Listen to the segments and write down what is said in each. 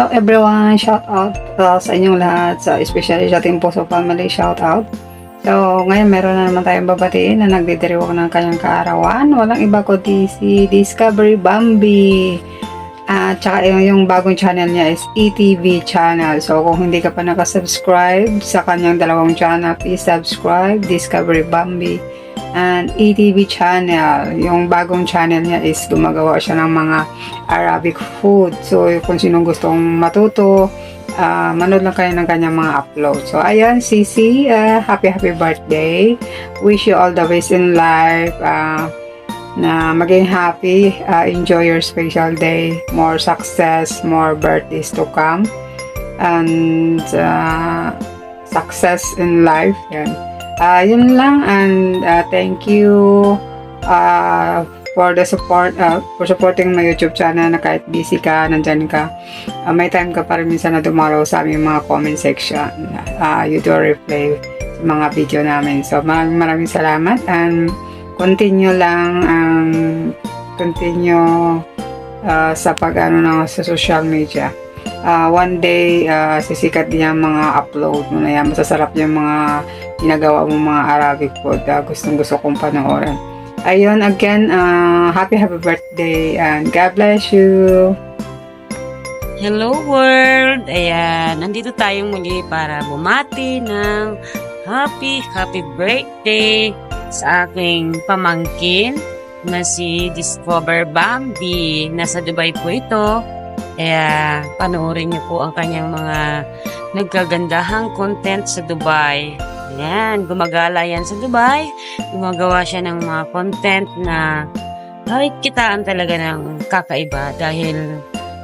Hello everyone, shout out sa inyong lahat, especially sa Team Puso Family, shout out. So, ngayon meron na naman tayong babatiin na nagdidiriwang ng kanyang kaarawan. Walang iba kundi si Discovery Bambi. At saka yung bagong channel niya is ETV channel. So, kung hindi ka pa nakasubscribe sa kanyang dalawang channel, please subscribe, Discovery Bambi and ETV channel. Yung bagong channel niya is gumagawa siya ng mga Arabic food. So, kung sinong gustong matuto, manood lang kayo ng kanyang mga upload. So, ayan, Sisi, happy birthday. Wish you all the best in life. Na maging happy. Enjoy your special day. More success, more birthdays to come. And success in life. Yan. Yun lang, and thank you for the support, for supporting my YouTube channel na kahit busy ka, nandyan ka, may time ka pa rin minsan na dumaraw sa aming mga comment section. You do replay sa mga video namin. So, maraming salamat, and continue lang, continue sa sa social media. One day, sisikat din yung mga upload mo na yan. Masasarap yung mga ginagawa mo mga Arabic food. Gustong gusto kong panoorin. Ayun, again, happy birthday and God bless you. Hello world! Ayan, nandito tayong muli para bumati ng happy birthday sa aking pamangkin na si Discover Bambi. Nasa Dubai po ito. Kaya panoorin niyo po ang kanyang mga nagkagandahang content sa Dubai. Ayan, gumagala yan sa Dubai. Gumagawa siya ng mga content na kitaan talaga ng kakaiba dahil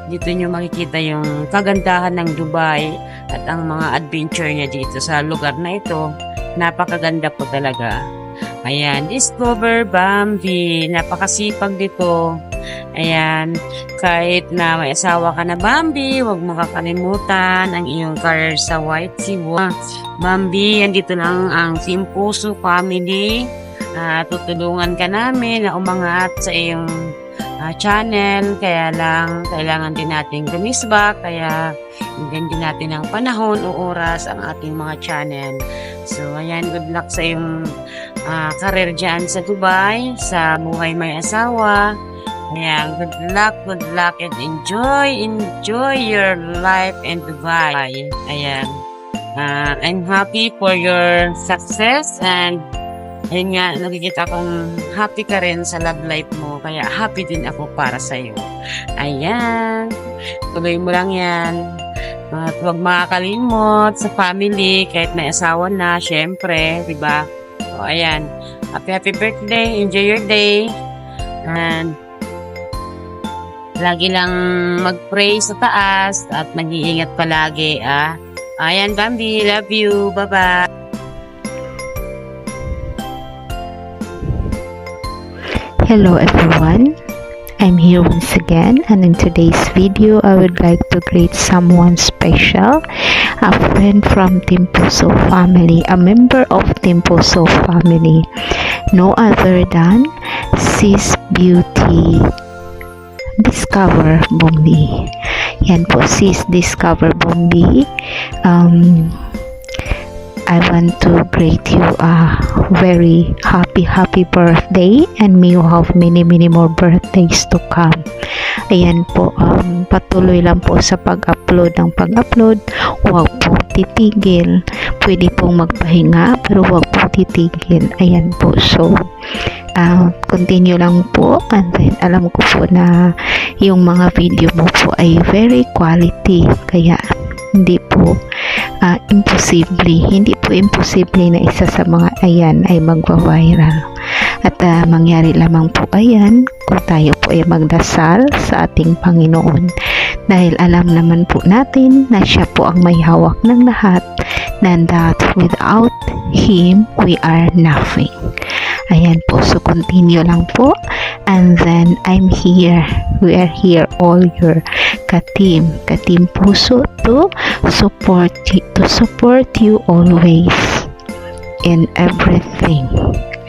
dito nyo makikita yung kagandahan ng Dubai at ang mga adventure niya dito sa lugar na ito. Napakaganda po talaga. Ayan, Discover Bambi. Napakasipag dito. Ayan, kahit na may asawa ka na Bambi, huwag mo kakalimutan ang iyong career sa White Sea. Bambi, andito lang ang Team Puso Family. Tutulungan ka namin na umangat sa iyong channel. Kaya lang, kailangan din natin gumisbak. Kaya, hinggan din natin ang panahon o oras ang ating mga channel. So, ayan, good luck sa iyong career dyan sa Dubai, sa buhay may asawa. Ayan, good luck, and enjoy your life in Dubai. Ayan, I'm happy for your success, and ayun nga, nakikita kong happy ka rin sa love life mo, kaya happy din ako para sa'yo. Ayan, tuloy mo lang yan. At huwag makakalimot sa family, kahit may asawa na, syempre, diba? So, ayan, happy birthday, enjoy your day, and lagi lang mag-pray sa taas at mag-iingat palagi, Ayan, Bambi, love you. Bye-bye. Hello everyone, I'm here once again, and in today's video I would like to greet someone special, a friend from Team Puso family, a member of Team Puso family, no other than Sis Beauty Discover Bambi. Yan po, Sis Discover Bambi. I want to greet you a very happy birthday, and may you have many more birthdays to come. Ayan po, patuloy lang po sa pag-upload. Huwag po titigil. Pwede pong magpahinga pero huwag po titigil. Ayan po, so continue lang po, and then alam ko po na yung mga video mo po ay very quality, kaya hindi po imposible na isa sa mga ayan ay magwa-viral. At mangyari lamang po ayan kung tayo po ay magdasal sa ating Panginoon, dahil alam naman po natin na siya po ang may hawak ng lahat, and that without Him we are nothing. Ayan po, so continue lang po, and then I'm here, we are here, all your ka-team Puso to support you always in everything.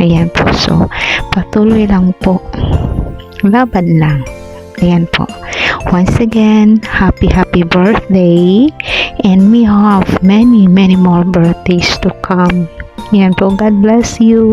Ayan po, so patuloy lang po, laban lang. Ayan po, Once again, happy birthday, and we have many more birthdays to come. Yan po, God bless you.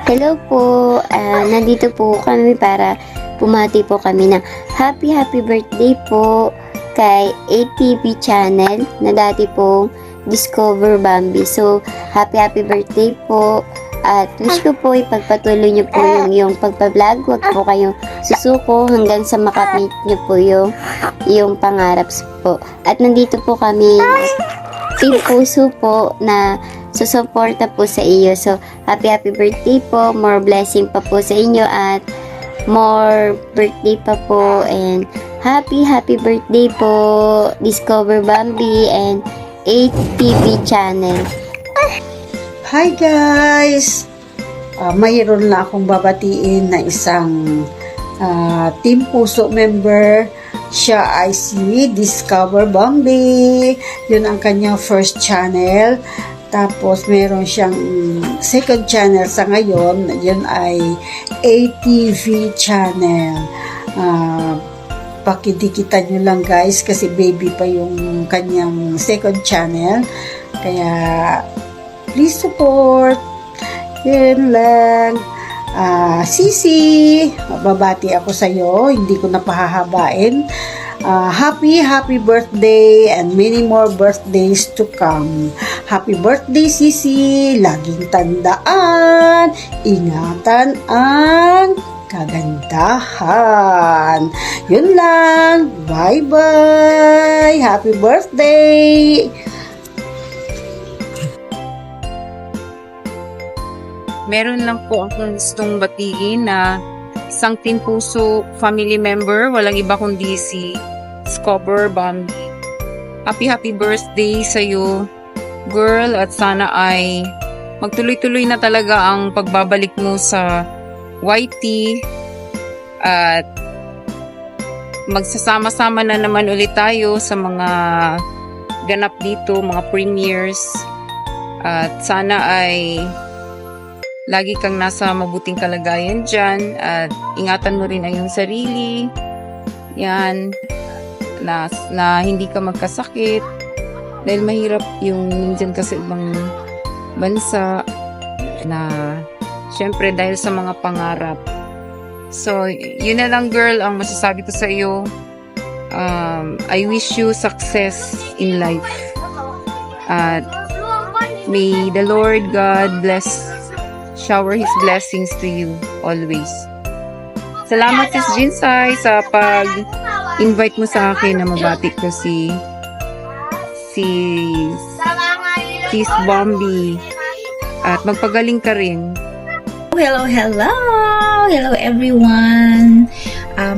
Hello po, nandito po kami para pumati po kami ng happy birthday po kay ATV channel na dati pong Discover Bambi. So, happy birthday po. At wish ko po ipagpatuloy niyo po yung pagpa-vlog. Huwag po kayong susuko hanggang sa makamit niyo po yung pangarap po. At nandito po kami Team Puso po na susuporta po sa iyo. So, happy birthday po. More blessing pa po sa inyo at more birthday pa po. And happy birthday po Discover Bambi and ATV channel. Hi guys! Mayroon na akong babatiin na isang Team Puso member. Siya ay si Discover Bambi. Yun ang kanyang first channel. Tapos meron siyang second channel sa ngayon. Yun ay ATV channel. Pakidikitan nyo lang guys kasi baby pa yung kanyang second channel. Kaya please support. Yun lang. Sisi, babati ako sa iyo. Hindi ko na pahahabain. Happy birthday and many more birthdays to come. Happy birthday, Sisi. Laging tandaan, ingatan ang kagandahan. Yun lang. Bye-bye. Happy birthday. Meron lang po akong gustong batiin na isang Team Puso family member, walang iba kundi si Discover Bambi. Happy birthday sa'yo, girl, at sana ay magtuloy-tuloy na talaga ang pagbabalik mo sa YT at magsasama-sama na naman ulit tayo sa mga ganap dito, mga premieres, at sana ay lagi kang nasa mabuting kalagayan dyan at ingatan mo rin ang iyong sarili. Yan. Na hindi ka magkasakit. Dahil mahirap yung minsan kasi ibang bansa na syempre dahil sa mga pangarap. So, yun na lang girl ang masasabi ko sa iyo. I wish you success in life. At may the Lord God shower His blessings to you always. Salamat Sis Jinsay sa pag-invite mo sa akin na mabati ko si Sis Bambi. At magpagaling ka rin. Hello everyone.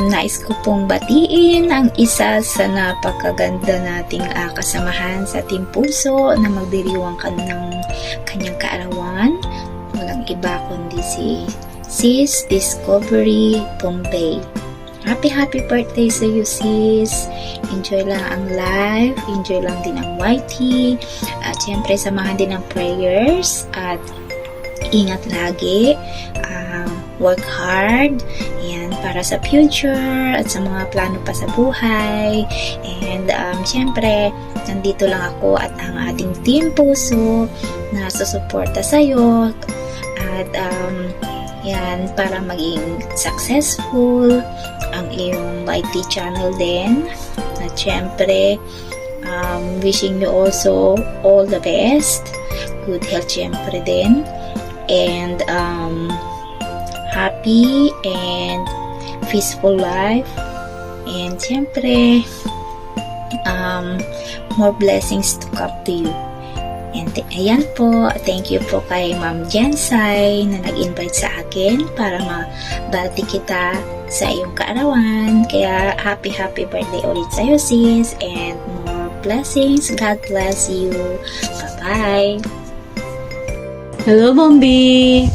Nais ko pong batiin ang isa sa napakaganda nating kasamahan sa Team Puso na magdiriwang ka ng kanyang kaarawan. Walang iba kundi si Sis Discovery Bombay. Happy birthday sa iyo, sis. Enjoy lang ang life, enjoy lang din ang YT, at syempre samahan din ang prayers, at ingat lagi, work hard, yan, para sa future, at sa mga plano pa sa buhay, and syempre, nandito lang ako at ang ating Team Puso na susuporta sa'yo, at yan, para maging successful ang iyong YT channel din. At syempre, wishing you also all the best, good health syempre din, and happy and peaceful life, and syempre more blessings to come to you. And ayan po, thank you po kay Ma'am Jensay na nag-invite sa akin para mabati kita sa iyong kaarawan. Kaya happy birthday ulit sa'yo, sis, and more blessings. God bless you. Bye-bye. Hello, Bombi!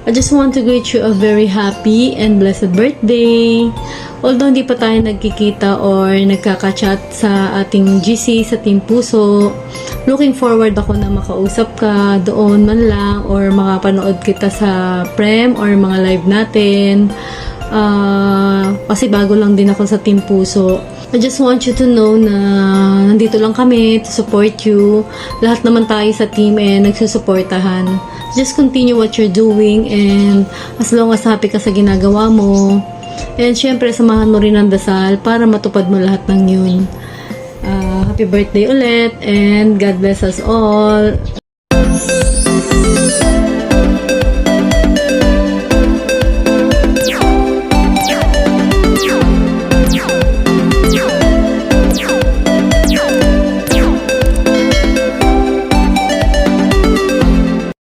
I just want to wish you a very happy and blessed birthday. Although hindi pa tayo nagkikita or nagkaka-chat sa ating GC sa Team Puso, looking forward ako na makausap ka doon man lang or makapanood kita sa Prem or mga live natin. Kasi bago lang din ako sa Team Puso. I just want you to know na nandito lang kami to support you. Lahat naman tayo sa team nagsusuportahan. Just continue what you're doing, and as long as happy ka sa ginagawa mo, and syempre samahan mo rin ang dasal para matupad mo lahat ng yun. Happy birthday ulit, and God bless us all.